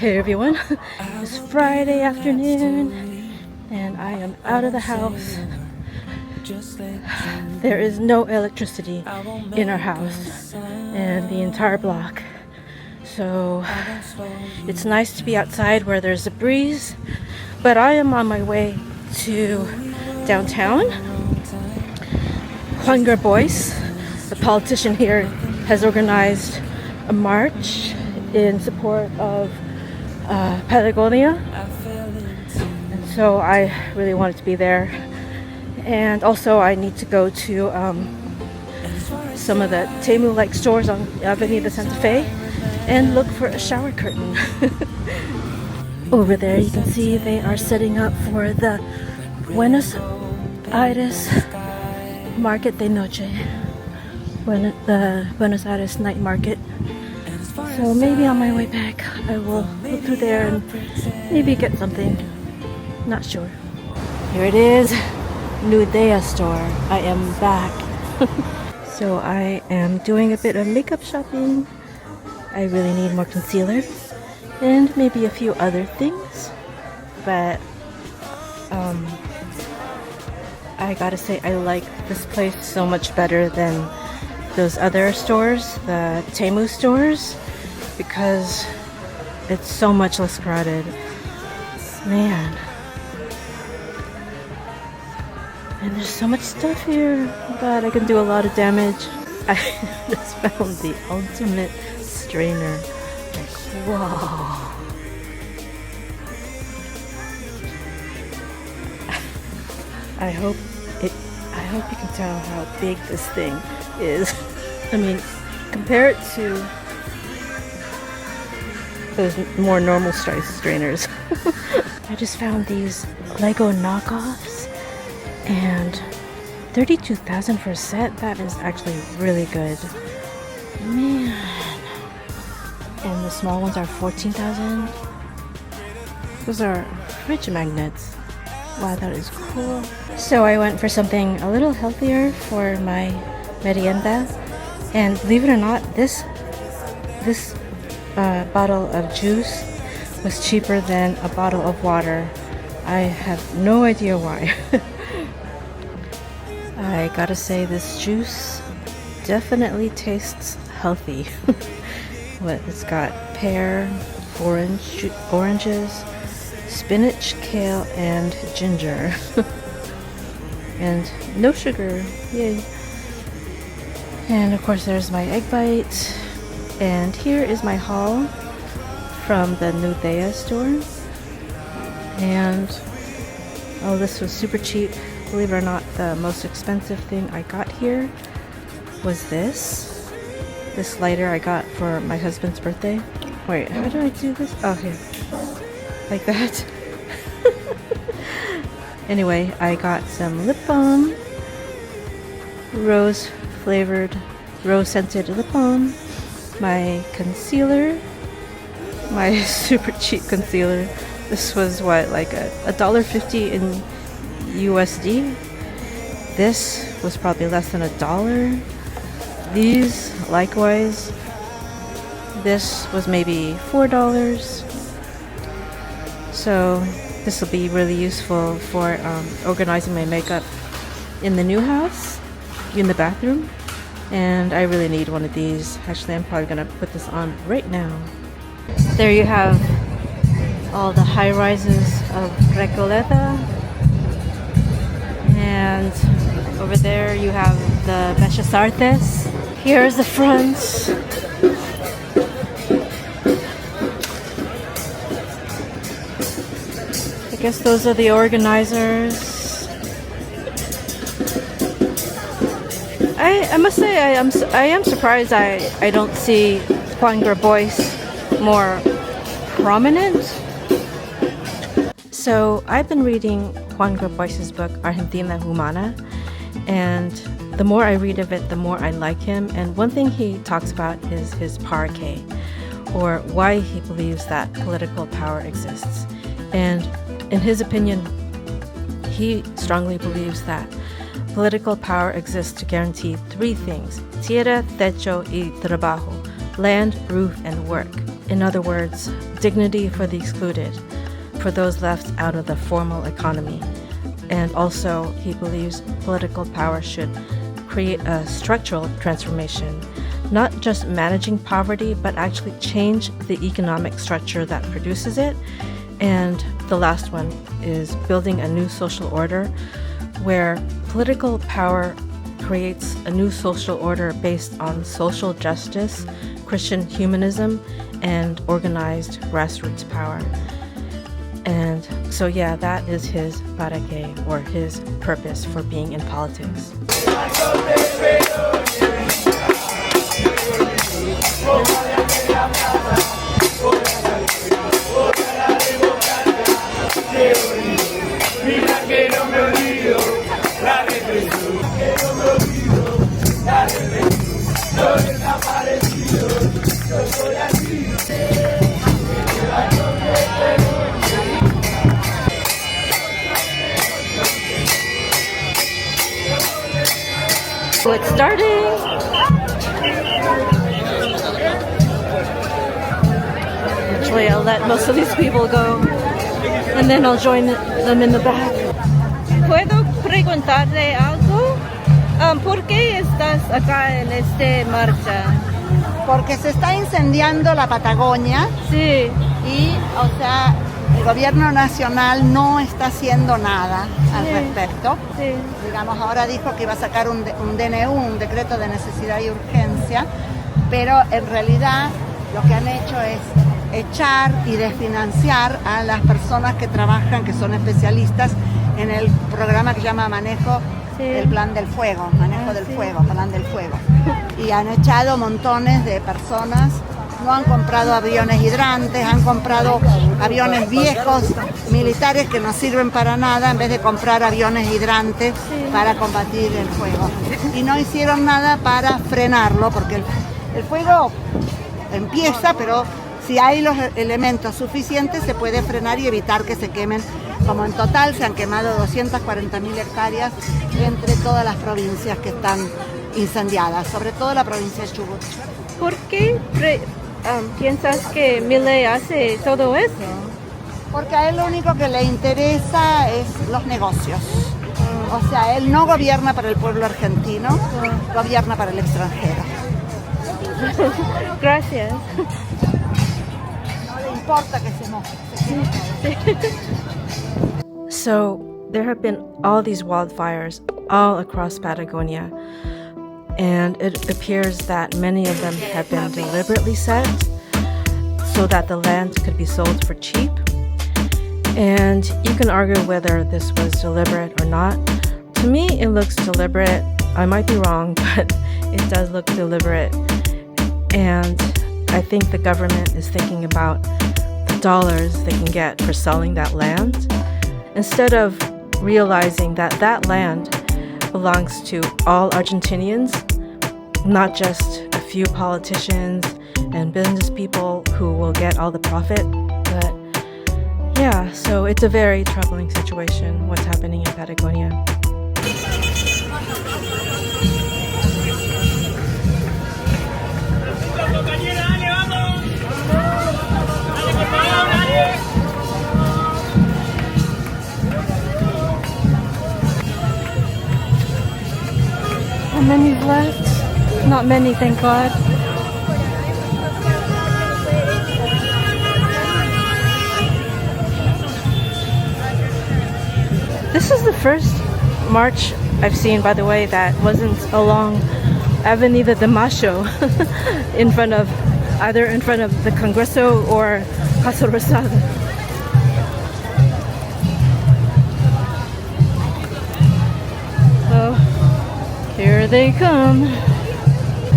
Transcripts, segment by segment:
Hey everyone, it's Friday afternoon and I am out of the house. There is no electricity in our house and the entire block. So it's nice to be outside where there's a breeze, but I am on my way to downtown. Juan Grabois, the politician here, has organized a march in support of Patagonia, and so I really wanted to be there. And also I need to go to some of the Temu-like stores on Avenida Santa Fe and look for a shower curtain. Over there you can see they are setting up for the Buenos Aires Market de Noche, the Buenos Aires Night Market. So maybe on my way back I will look through there and maybe get something. Not sure. Here it is, Nudea store. I am back. So I am doing a bit of makeup shopping. I really need more concealer and maybe a few other things. But I gotta say I like this place so much better than those other stores, the Temu stores, because it's so much less crowded. Man. And there's so much stuff here. God, I can do a lot of damage. I just found the ultimate strainer. Like, whoa. I hope you can tell how big this thing is. I mean, compare it to those more normal size strainers. I just found these Lego knockoffs and 32,000 for a set. That is actually really good. Man. And the small ones are 14,000. Those are fridge magnets. Wow, that is cool. So I went for something a little healthier for my merienda, and believe it or not, this bottle of juice was cheaper than a bottle of water. I have no idea why. I gotta say, this juice definitely tastes healthy. What, it's got pear, oranges, spinach, kale, and ginger. And no sugar, yay. And of course there's my egg bite. And here is my haul from the Nudea store. And oh, this was super cheap. Believe it or not, the most expensive thing I got here was this lighter I got for my husband's birthday. Wait, how do I do this? Oh, here. Like that. Anyway, I got some lip balm, rose scented lip balm, my concealer, my super cheap concealer. This was what, like $1.50 in USD. This was probably less than $1. These, likewise. This was maybe $4. So this will be really useful for organizing my makeup in the new house, in the bathroom. And I really need one of these. Actually, I'm probably gonna put this on right now. There you have all the high rises of Recoleta. And over there you have the Bellas Artes. Here's the front. I guess those are the organizers. I must say I am surprised I don't see Juan Grabois more prominent. So I've been reading Juan Grabois' book Argentina Humana, and the more I read of it, the more I like him. And one thing he talks about is his parqué, or why he believes that political power exists. And in his opinion, he strongly believes that political power exists to guarantee three things: tierra, techo, y trabajo, land, roof, and work. In other words, dignity for the excluded, for those left out of the formal economy. And also, he believes political power should create a structural transformation, not just managing poverty, but actually change the economic structure that produces it. And the last one is building a new social order where political power creates a new social order based on social justice, Christian humanism, and organized grassroots power. And so yeah, that is his para qué, or his purpose for being in politics. So it's starting. Actually, I'll let most of these people go, and then I'll join them in the back. ¿Puedo preguntarle algo? ¿Por qué estás acá en este marcha? Porque se está incendiando la Patagonia. Sí. Y, o sea, el gobierno nacional no está haciendo nada al respecto. Sí. Digamos, ahora dijo que iba a sacar un DNU, un decreto de necesidad y urgencia, pero en realidad lo que han hecho es echar y desfinanciar a las personas que trabajan, que son especialistas en el programa que se llama Manejo, el Plan del Fuego, Manejo del Fuego, Plan del Fuego. Y han echado montones de personas. No han comprado aviones hidrantes, han comprado aviones viejos, militares que no sirven para nada, en vez de comprar aviones hidrantes para combatir el fuego. Y no hicieron nada para frenarlo, porque el fuego empieza, pero si hay los elementos suficientes se puede frenar y evitar que se quemen. Como en total se han quemado 240.000 hectáreas entre todas las provincias que están incendiadas, sobre todo la provincia de Chubut. ¿Por qué piensas que Mileil hace todo eso? Porque a él lo único que le interesa es los negocios. O sea, él no gobierna para el pueblo argentino, gobierna para el extranjero. Gracias. No le importa que se moje. So there have been all these wildfires all across Patagonia, and it appears that many of them have been deliberately set so that the land could be sold for cheap. And you can argue whether this was deliberate or not. To me, it looks deliberate. I might be wrong, but it does look deliberate. And I think the government is thinking about the dollars they can get for selling that land, instead of realizing that that land belongs to all Argentinians, not just a few politicians and business people who will get all the profit. But yeah, so it's a very troubling situation, what's happening in Patagonia. How many left? Not many, thank God. This is the first march I've seen, by the way, that wasn't along Avenida de Mayo in front of the Congreso or Casa Rosada. So here they come.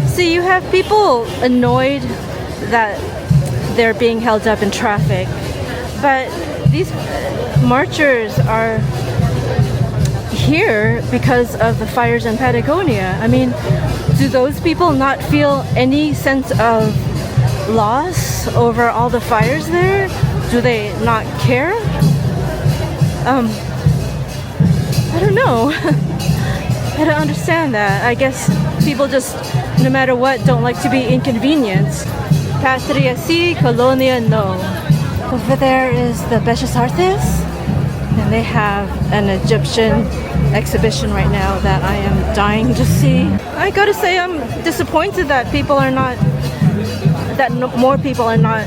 See, you have people annoyed that they're being held up in traffic, but these marchers are here because of the fires in Patagonia. I mean, do those people not feel any sense of loss over all the fires there? Do they not care? I don't know. I don't understand that. I guess people just, no matter what, don't like to be inconvenienced. Patria sí, Colonia no. Over there is the Bellas Artes, and they have an Egyptian exhibition right now that I am dying to see. I gotta say, I'm disappointed that people are not, more people are not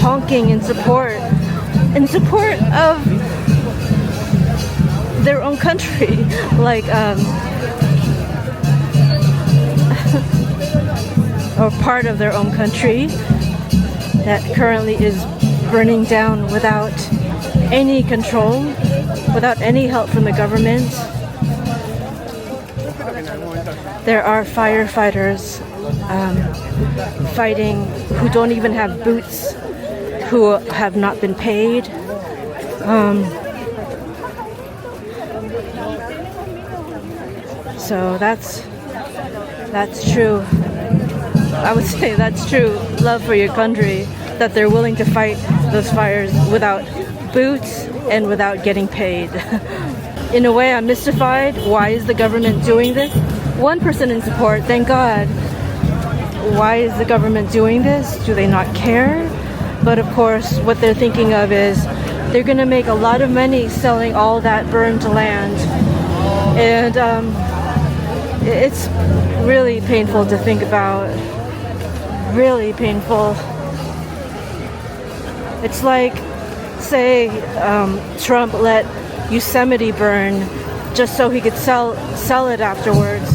honking in support of their own country, like or part of their own country that currently is burning down without any control, without any help from the government. There are firefighters fighting who don't even have boots, who have not been paid. So that's true. I would say that's true love for your country, that they're willing to fight those fires without boots and without getting paid. In a way, I'm mystified. Why is the government doing this? 1% in support, thank God. Why is the government doing this? Do they not care? But of course, what they're thinking of is they're gonna make a lot of money selling all that burned land. And it's really painful to think about. Really painful. It's like, say, Trump let Yosemite burn just so he could sell it afterwards.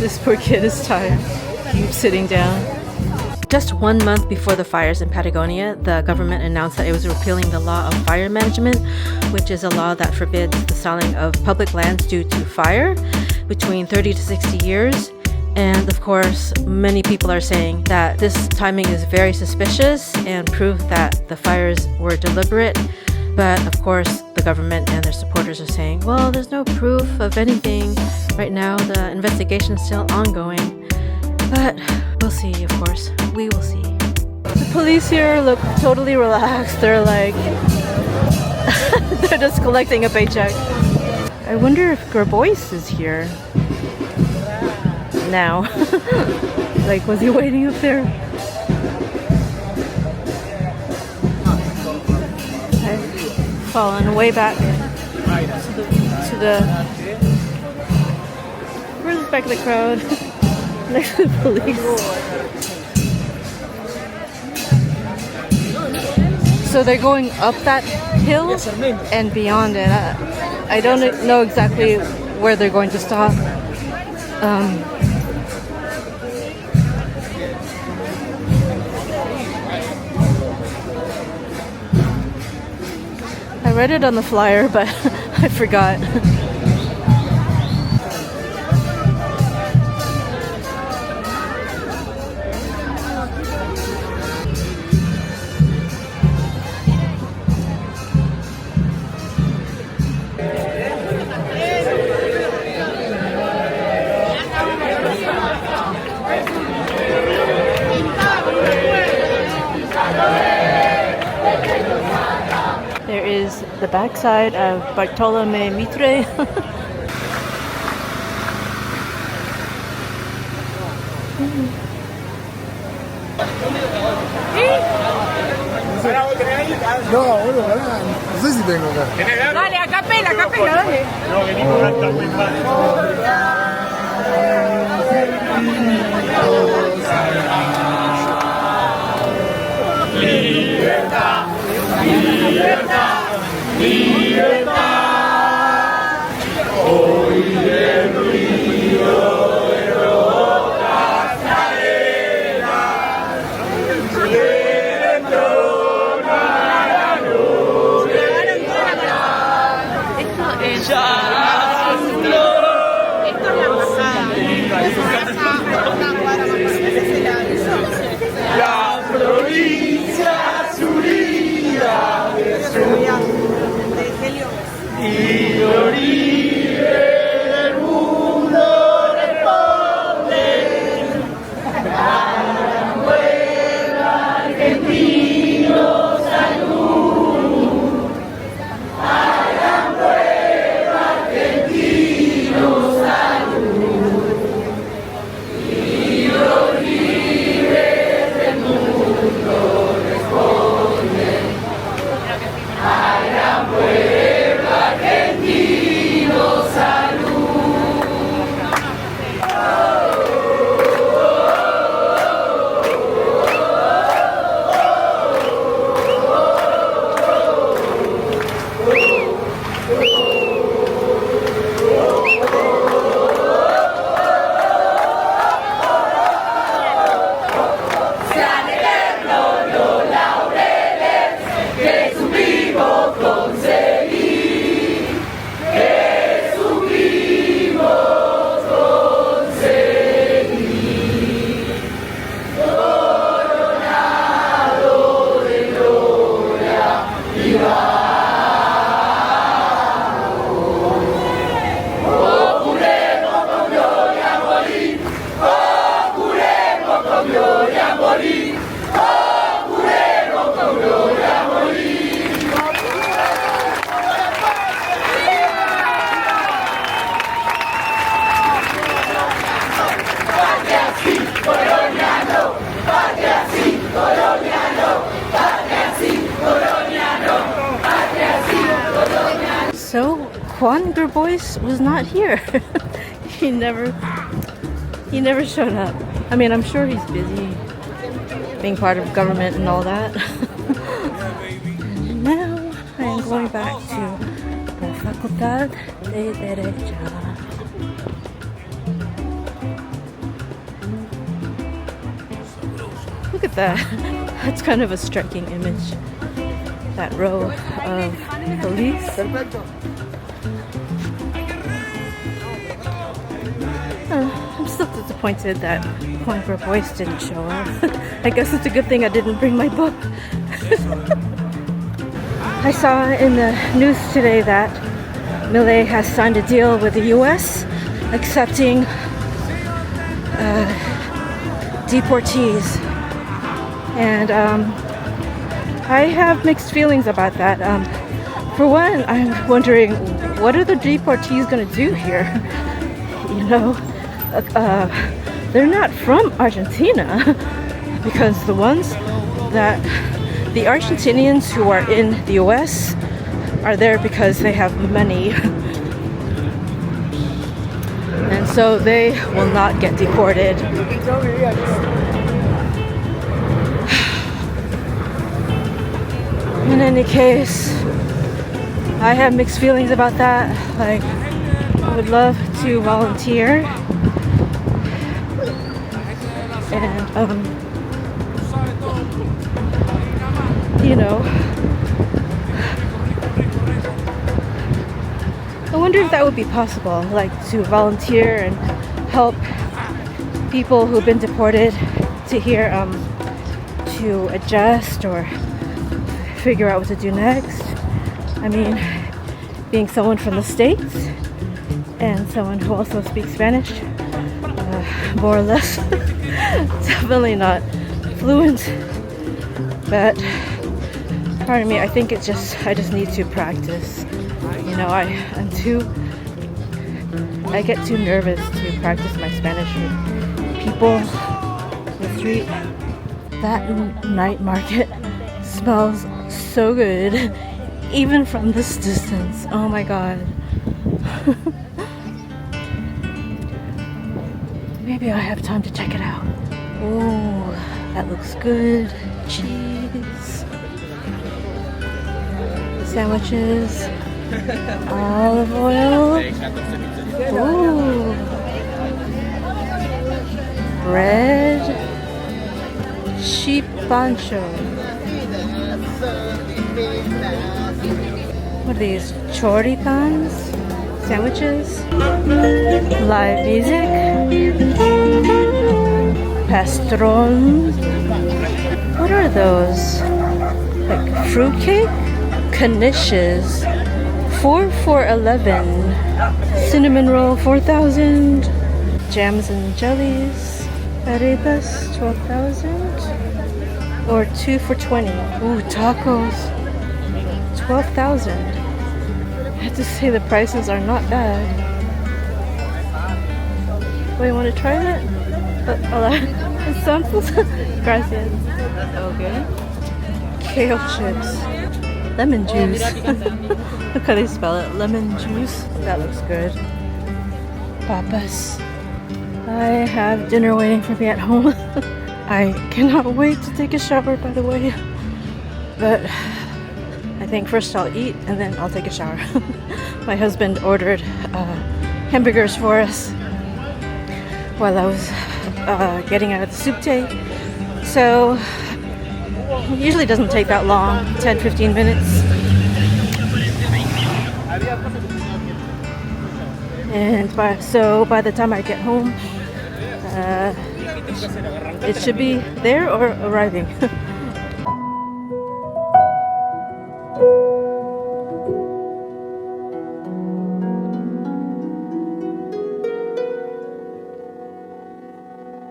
This poor kid is tired. Keeps sitting down. Just 1 month before the fires in Patagonia, the government announced that it was repealing the law of fire management, which is a law that forbids the selling of public lands due to fire between 30 to 60 years. And of course, many people are saying that this timing is very suspicious and proof that the fires were deliberate. But of course, the government and their supporters are saying, well, there's no proof of anything. Right now, the investigation is still ongoing. But we'll see, of course. We will see. The police here look totally relaxed. They're like, they're just collecting a paycheck. I wonder if Grabois is here now. Like, was he waiting up there? I've fallen way back to the where's the back of the crowd? Next to the police. So they're going up that hill and beyond it. I don't know exactly where they're going to stop. I read it on the flyer, but I forgot. There is the backside of Bartolome Mitre. No, bueno, no sé si tengo acá. Dale, a capela, dale. No, venimos a cantar muy mal. Libertad, libertad, libertad. Hoy el ruido de rocas cadenas le entrona la noche. Esto es la provincia unida de Juan Grabois was not here. he never showed up. I mean, I'm sure he's busy being part of government and all that. And now I am going back to the Facultad de Derecho. Look at that. That's kind of a striking image. That row of police. I'm still disappointed that Juan Grabois didn't show up. I guess it's a good thing I didn't bring my book. I saw in the news today that Mileil has signed a deal with the US accepting deportees. And I have mixed feelings about that. For one, I'm wondering, what are the deportees going to do here? You know, they're not from Argentina, because the ones that the Argentinians who are in the US are there because they have money, and so they will not get deported. In any case, I have mixed feelings about that. Like, I would love to volunteer, and you know, I wonder if that would be possible, like to volunteer and help people who've been deported to here to adjust or figure out what to do next. I mean, being someone from the States and someone who also speaks Spanish, more or less, definitely not fluent, but part of me, I think I just need to practice. You know, I get too nervous to practice my Spanish with people on the street. That night market smells so good, even from this distance. Oh my god. Maybe I have time to check it out. Oh, that looks good. Cheese, sandwiches, olive oil. Ooh, bread, sheep pancho. What are these? Choripans? Sandwiches? Live music? Pastron? What are those? Like fruitcake? Knishes? 4 for $11. Cinnamon roll 4,000. Jams and jellies. Arepas 12,000. Or 2 for 20. Ooh, tacos. 12,000. I have to say the prices are not bad. Wait, want to try that? Hola. Samples? Gracias. Okay. Kale chips. Lemon juice. Look how they spell it. Lemon juice. That looks good. Papas. I have dinner waiting for me at home. I cannot wait to take a shower, by the way. But I think first I'll eat and then I'll take a shower. My husband ordered hamburgers for us while I was getting out of the soup tank. So it usually doesn't take that long, 10-15 minutes. And by the time I get home, it should be there or arriving.